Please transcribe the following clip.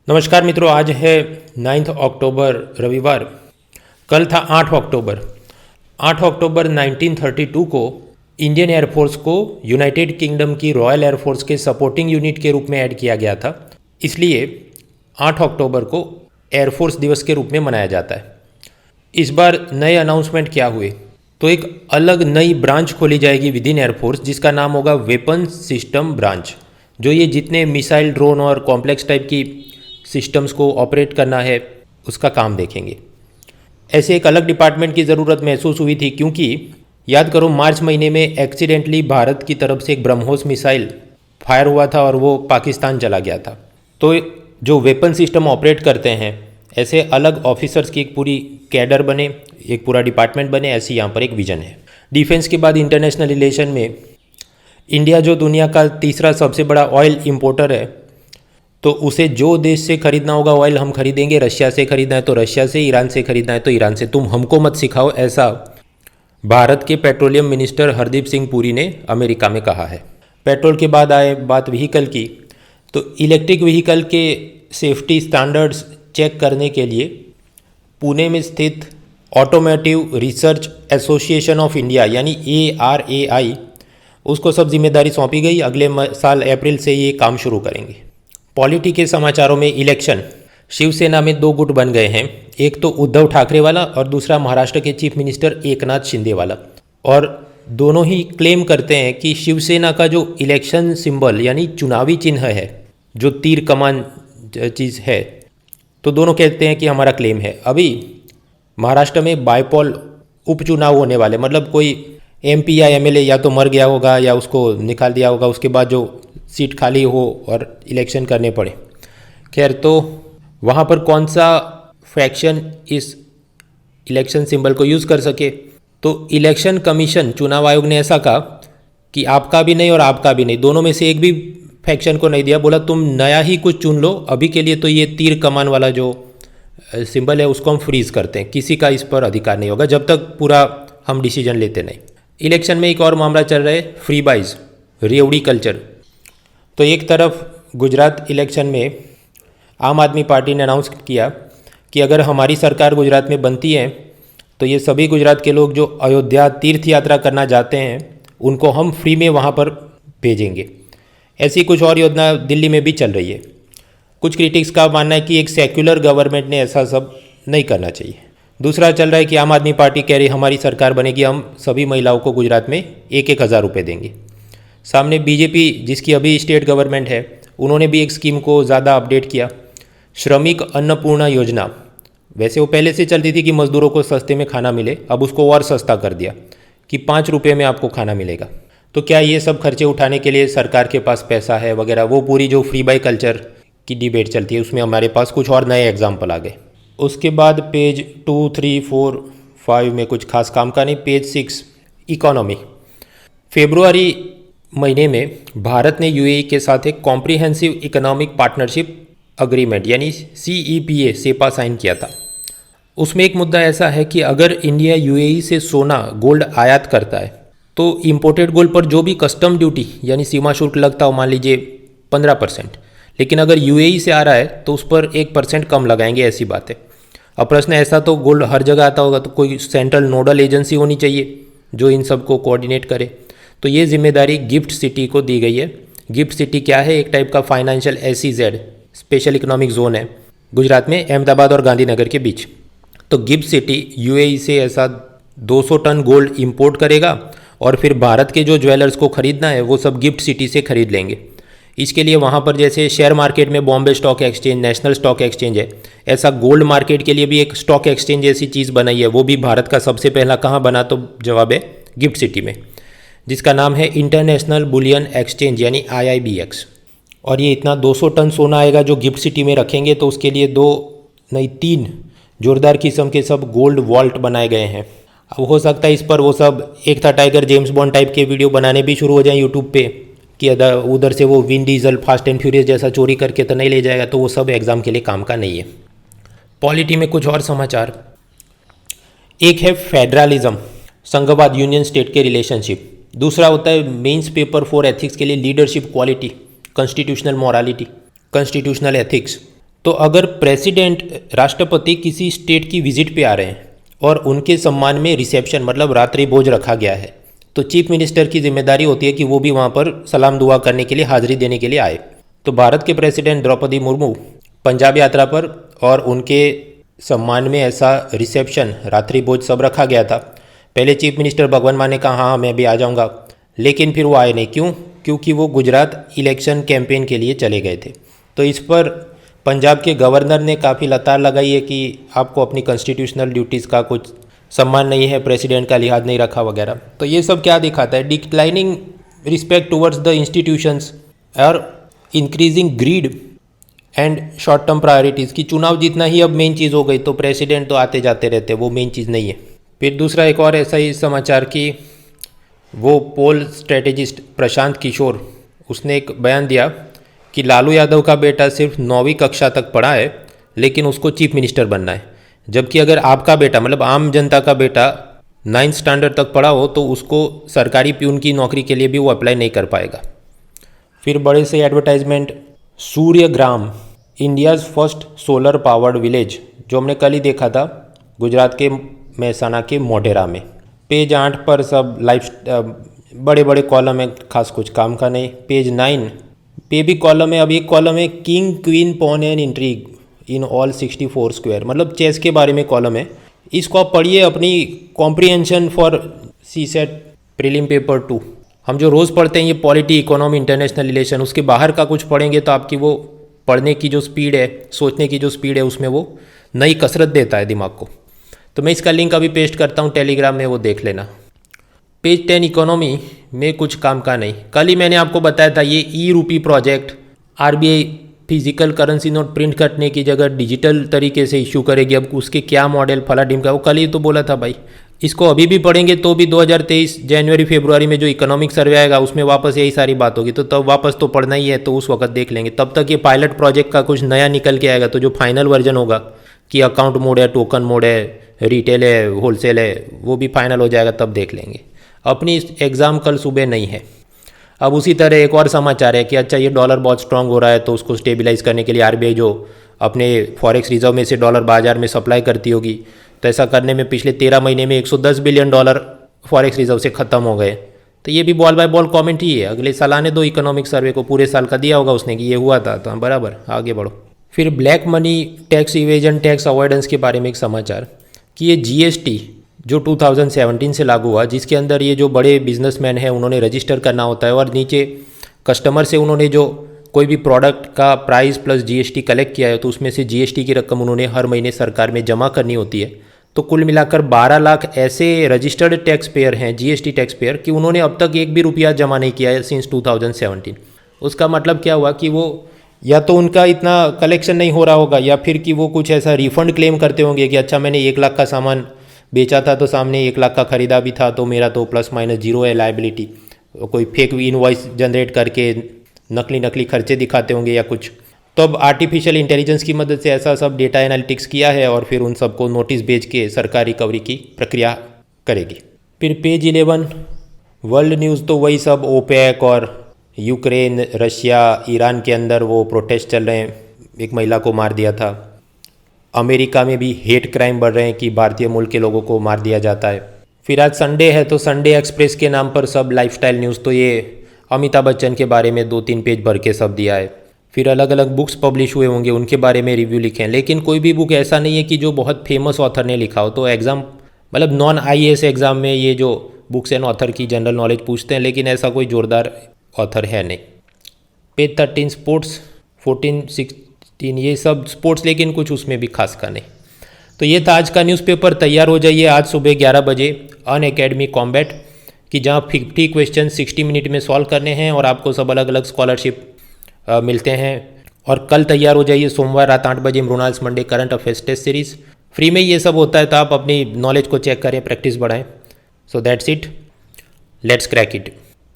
नमस्कार मित्रों, आज है 9 अक्टूबर रविवार। कल था 8 अक्टूबर। 8 अक्टूबर 1932 को इंडियन एयरफोर्स को यूनाइटेड किंगडम की रॉयल एयरफोर्स के सपोर्टिंग यूनिट के रूप में ऐड किया गया था। इसलिए 8 अक्टूबर को एयरफोर्स दिवस के रूप में मनाया जाता है। इस बार नए अनाउंसमेंट क्या हुए, तो एक अलग नई ब्रांच खोली जाएगी विद इन एयरफोर्स, जिसका नाम होगा वेपन सिस्टम ब्रांच, जो ये जितने मिसाइल, ड्रोन और कॉम्प्लेक्स टाइप की सिस्टम्स को ऑपरेट करना है उसका काम देखेंगे। ऐसे एक अलग डिपार्टमेंट की ज़रूरत महसूस हुई थी, क्योंकि याद करो मार्च महीने में एक्सीडेंटली भारत की तरफ से एक ब्रह्मोस मिसाइल फायर हुआ था और वो पाकिस्तान चला गया था। तो जो वेपन सिस्टम ऑपरेट करते हैं, ऐसे अलग ऑफिसर्स की एक पूरी कैडर बने, एक पूरा डिपार्टमेंट बने, ऐसी यहाँ पर एक विजन है। डिफेंस के बाद इंटरनेशनल रिलेशन में इंडिया जो दुनिया का तीसरा सबसे बड़ा ऑयल इंपोर्टर है, तो उसे जो देश से खरीदना होगा ऑयल हम खरीदेंगे। रशिया से खरीदना है तो रशिया से, ईरान से खरीदना है तो ईरान से। तुम हमको मत सिखाओ, ऐसा भारत के पेट्रोलियम मिनिस्टर हरदीप सिंह पुरी ने अमेरिका में कहा है। पेट्रोल के बाद आए बात व्हीकल की, तो इलेक्ट्रिक व्हीकल के सेफ्टी स्टैंडर्ड्स चेक करने के लिए पुणे में स्थित automotive research association of India यानी ARAI, उसको सब जिम्मेदारी सौंपी गई। अगले साल अप्रैल से ये काम शुरू करेंगे। पॉलिटी के समाचारों में इलेक्शन, शिवसेना में दो गुट बन गए हैं, एक तो उद्धव ठाकरे वाला और दूसरा महाराष्ट्र के चीफ मिनिस्टर एकनाथ शिंदे वाला। और दोनों ही क्लेम करते हैं कि शिवसेना का जो इलेक्शन सिंबल यानी चुनावी चिन्ह है, जो तीर कमान चीज़ है, तो दोनों कहते हैं कि हमारा क्लेम है। अभी महाराष्ट्र में बाईपोल उपचुनाव होने वाले, मतलब कोई MP या MLA या तो मर गया होगा या उसको निकाल दिया होगा, उसके बाद जो सीट खाली हो और इलेक्शन करने पड़े। खैर, तो वहाँ पर कौन सा फ्रैक्शन इस इलेक्शन सिंबल को यूज़ कर सके, तो इलेक्शन कमीशन, चुनाव आयोग ने ऐसा कहा कि आपका भी नहीं और आपका भी नहीं, दोनों में से एक भी फैक्शन को नहीं दिया। बोला तुम नया ही कुछ चुन लो, अभी के लिए तो ये तीर कमान वाला जो सिंबल है उसको हम फ्रीज करते हैं, किसी का इस पर अधिकार नहीं होगा जब तक पूरा हम डिसीजन लेते नहीं। इलेक्शन में एक और मामला चल रहा है, फ्री बाइज, रेवड़ी कल्चर। तो एक तरफ गुजरात इलेक्शन में आम आदमी पार्टी ने अनाउंस किया कि अगर हमारी सरकार गुजरात में बनती है तो ये सभी गुजरात के लोग जो अयोध्या तीर्थ यात्रा करना चाहते हैं उनको हम फ्री में वहाँ पर भेजेंगे। ऐसी कुछ और योजना दिल्ली में भी चल रही है। कुछ क्रिटिक्स का मानना है कि एक सेक्युलर गवर्नमेंट ने ऐसा सब नहीं करना चाहिए। दूसरा चल रहा है कि आम आदमी पार्टी कह रही हमारी सरकार बनेगी, हम सभी महिलाओं को गुजरात में 1-1 हज़ार रुपये देंगे। सामने BJP, जिसकी अभी स्टेट गवर्नमेंट है, उन्होंने भी एक स्कीम को ज़्यादा अपडेट किया, श्रमिक अन्नपूर्णा योजना। वैसे वो पहले से चलती थी कि मज़दूरों को सस्ते में खाना मिले, अब उसको और सस्ता कर दिया कि 5 रुपये में आपको खाना मिलेगा। तो क्या ये सब खर्चे उठाने के लिए सरकार के पास पैसा है वगैरह, वो पूरी जो फ्री बाय कल्चर की डिबेट चलती है उसमें हमारे पास कुछ और नए एग्जाम्पल आ गए। उसके बाद पेज 2, 3, 4, 5 में कुछ खास काम का नहीं। Page 6 economy. फेब्रुआरी महीने में भारत ने UAE के साथ एक कॉम्प्रिहेंसिव इकोनॉमिक पार्टनरशिप अग्रीमेंट यानी CEPA सेपा साइन किया था। उसमें एक मुद्दा ऐसा है कि अगर इंडिया UAE से सोना, गोल्ड आयात करता है तो इम्पोर्टेड गोल्ड पर जो भी कस्टम ड्यूटी यानी सीमा शुल्क लगता हो, मान लीजिए 15%, लेकिन अगर UAE से आ रहा है तो उस पर 1% कम लगाएंगे, ऐसी बात है। अब प्रश्न ऐसा, तो गोल्ड हर जगह आता होगा तो कोई सेंट्रल नोडल एजेंसी होनी चाहिए जो इन सब को कोऑर्डिनेट करे। तो ये जिम्मेदारी गिफ्ट सिटी को दी गई है। गिफ्ट सिटी क्या है? एक टाइप का financial SEZ, special economic zone है गुजरात में, अहमदाबाद और गांधीनगर के बीच। तो गिफ्ट सिटी UAE से ऐसा 200 टन गोल्ड इंपोर्ट करेगा और फिर भारत के जो ज्वेलर्स को खरीदना है वो सब गिफ्ट सिटी से खरीद लेंगे। इसके लिए वहाँ पर जैसे शेयर मार्केट में Bombay stock exchange, national stock exchange है, ऐसा गोल्ड मार्केट के लिए भी एक स्टॉक एक्सचेंज जैसी चीज़ बनाई है। वो भी भारत का सबसे पहला कहाँ बना, तो जवाब है गिफ्ट सिटी में, जिसका नाम है इंटरनेशनल बुलियन एक्सचेंज यानी IIBX। और ये इतना 200 टन सोना आएगा जो गिफ्ट सिटी में रखेंगे, तो उसके लिए 2 नहीं 3 जोरदार किस्म के सब गोल्ड वॉल्ट बनाए गए हैं। अब हो सकता है इस पर वो सब एक था टाइगर जेम्स बॉन्ड टाइप के वीडियो बनाने भी शुरू हो जाए यूट्यूब पे कि उधर से वो Vin Diesel fast and furious जैसा चोरी करके तो नहीं ले जाएगा, तो वो सब एग्जाम के लिए काम का नहीं है। पॉलिटी में कुछ और समाचार। एक है फेडरलिज्म, संघवाद, यूनियन स्टेट के रिलेशनशिप। दूसरा होता है मेंस पेपर फॉर एथिक्स के लिए leadership quality, constitutional morality, constitutional ethics. तो अगर प्रेसिडेंट राष्ट्रपति किसी स्टेट की विजिट पे आ रहे हैं और उनके सम्मान में रिसेप्शन मतलब रात्रि भोज रखा गया है, तो चीफ मिनिस्टर की जिम्मेदारी होती है कि वो भी वहाँ पर सलाम दुआ करने के लिए, हाजिरी देने के लिए आए। तो भारत के प्रेसिडेंट द्रौपदी मुर्मू पंजाब यात्रा पर और उनके सम्मान में ऐसा रिसेप्शन, रात्रि भोज सब रखा गया था। पहले चीफ मिनिस्टर भगवंत मान ने कहा हाँ मैं भी आ जाऊँगा, लेकिन फिर वो आए नहीं। क्यों? क्योंकि वो गुजरात इलेक्शन कैंपेन के लिए चले गए थे। तो इस पर पंजाब के गवर्नर ने काफ़ी लताड़ लगाई है कि आपको अपनी कॉन्स्टिट्यूशनल ड्यूटीज़ का कुछ सम्मान नहीं है, प्रेसिडेंट का लिहाज नहीं रखा वगैरह। तो ये सब क्या दिखाता है? Declining respect towards the institutions और increasing greed and short term priorities की चुनाव जीतना ही अब मेन चीज़ हो गई। तो प्रेसिडेंट तो आते जाते रहते, वो मेन चीज़ नहीं है। फिर दूसरा एक और ऐसा ही समाचार कि वो पोल स्ट्रेटेजिस्ट प्रशांत किशोर, उसने एक बयान दिया कि लालू यादव का बेटा सिर्फ 9वीं कक्षा तक पढ़ा है लेकिन उसको चीफ मिनिस्टर बनना है, जबकि अगर आपका बेटा मतलब आम जनता का बेटा 9th स्टैंडर्ड तक पढ़ा हो तो उसको सरकारी प्यून की नौकरी के लिए भी वो अप्लाई नहीं कर पाएगा। फिर बड़े से advertisement, Suryagram India's first solar powered village, जो हमने कल ही देखा था गुजरात के मेहसाना के मोढेरा में। पेज 8 पर सब लाइफ बड़े बड़े कॉलम है, खास कुछ काम का नहीं। पेज 9 पे भी कॉलम है। अब एक कॉलम है king queen pawn and intrigue in all 64 square, मतलब चेस के बारे में कॉलम है। इसको आप पढ़िए अपनी comprehension for CSAT prelim paper 2। हम जो रोज़ पढ़ते हैं ये पॉलिटी, इकोनॉमी, इंटरनेशनल रिलेशन, उसके बाहर का कुछ पढ़ेंगे तो आपकी वो पढ़ने की जो स्पीड है, सोचने की जो स्पीड है, उसमें वो नई कसरत देता है दिमाग को। तो मैं इसका लिंक अभी पेस्ट करता हूँ टेलीग्राम में, वो देख लेना। पेज 10 इकोनॉमी में कुछ काम का नहीं। कल ही मैंने आपको बताया था ये ई रूपी project RBI physical currency note print करने की जगह डिजिटल तरीके से इशू करेगी। अब उसके क्या मॉडल फला ढिमका, वो कल ही तो बोला था भाई। इसको अभी भी पढ़ेंगे तो भी 2023 जनवरी फरवरी में जो इकोनॉमिक सर्वे आएगा उसमें वापस यही सारी बात होगी, तो तब वापस तो पढ़ना ही है, तो उस वक्त देख लेंगे। तब तक ये पायलट प्रोजेक्ट का कुछ नया निकल के आएगा, तो जो फाइनल वर्जन होगा कि अकाउंट मोड है, टोकन मोड है, रिटेल है, होलसेल है, वो भी फाइनल हो जाएगा, तब देख लेंगे। अपनी एग्ज़ाम कल सुबह नहीं है। अब उसी तरह एक और समाचार है कि अच्छा ये डॉलर बहुत स्ट्रांग हो रहा है तो उसको स्टेबलाइज करने के लिए आरबीआई जो अपने फॉरेक्स रिजर्व में से डॉलर बाजार में सप्लाई करती होगी, तो ऐसा करने में पिछले 13 महीने में $110 बिलियन फॉरेक्स रिजर्व से ख़त्म हो गए। तो ये भी बॉल बाय बॉल कमेंट ही है। अगले साल आने दो इकोनॉमिक सर्वे को, पूरे साल का दिया होगा उसने कि ये हुआ था, तो बराबर आगे बढ़ो। फिर black money, tax evasion, tax avoidance के बारे में एक समाचार कि ये जीएसटी जो 2017 से लागू हुआ, जिसके अंदर ये जो बड़े बिजनेसमैन हैं उन्होंने रजिस्टर करना होता है और नीचे कस्टमर से उन्होंने जो कोई भी प्रोडक्ट का प्राइस प्लस जीएसटी कलेक्ट किया है तो उसमें से जीएसटी की रकम उन्होंने हर महीने सरकार में जमा करनी होती है। तो कुल मिलाकर 12 लाख ऐसे रजिस्टर्ड टैक्स पेयर हैं, जीएसटी टैक्स पेयर, कि उन्होंने अब तक एक भी रुपया जमा नहीं किया है सिंस 2017। उसका मतलब क्या हुआ कि वो या तो उनका इतना कलेक्शन नहीं हो रहा होगा या फिर कि वो कुछ ऐसा रिफंड क्लेम करते होंगे कि अच्छा मैंने 1 लाख का सामान बेचा था तो सामने 1 लाख का खरीदा भी था, तो मेरा तो प्लस माइनस जीरो है लायबिलिटी। कोई फेक इनवॉइस जनरेट करके नकली खर्चे दिखाते होंगे या कुछ। तो अब आर्टिफिशियल इंटेलिजेंस की मदद से ऐसा सब डेटा एनालिटिक्स किया है और फिर उन सबको नोटिस भेज के सरकार रिकवरी की प्रक्रिया करेगी। फिर पेज 11 वर्ल्ड न्यूज़, तो वही सब ओपेक और यूक्रेन, रशिया, ईरान के अंदर वो प्रोटेस्ट चल रहे हैं, एक महिला को मार दिया था। अमेरिका में भी हेट क्राइम बढ़ रहे हैं कि भारतीय मूल के लोगों को मार दिया जाता है। फिर आज संडे है तो संडे एक्सप्रेस के नाम पर सब लाइफस्टाइल न्यूज़, तो ये अमिताभ बच्चन के बारे में 2-3 पेज भर के सब दिया है। फिर अलग अलग बुक्स पब्लिश हुए होंगे, उनके बारे में रिव्यू लिखे हैं, लेकिन कोई भी बुक ऐसा नहीं है कि जो बहुत फेमस ऑथर ने लिखा हो। तो एग्ज़ाम मतलब नॉन IAS एग्ज़ाम में ये जो बुक्स एंड ऑथर की जनरल नॉलेज पूछते हैं, लेकिन ऐसा कोई जोरदार ऑथर है नहीं। पेज 13 स्पोर्ट्स, 14, 16 ये सब स्पोर्ट्स, लेकिन कुछ उसमें भी खास का नहीं। तो ये था आज का न्यूज़पेपर। तैयार हो जाइए आज सुबह 11 बजे अनअकैडमी कॉम्बैट कि जहाँ 50 क्वेश्चन 60 मिनट में सॉल्व करने हैं और आपको सब अलग अलग स्कॉलरशिप मिलते हैं। और कल तैयार हो जाइए सोमवार रात 8 बजे Mrunal's Monday current affairs test series. Free में ये सब होता है, तो आप अपनी नॉलेज को चेक करें, प्रैक्टिस बढ़ाएं। So that's it, let's crack it.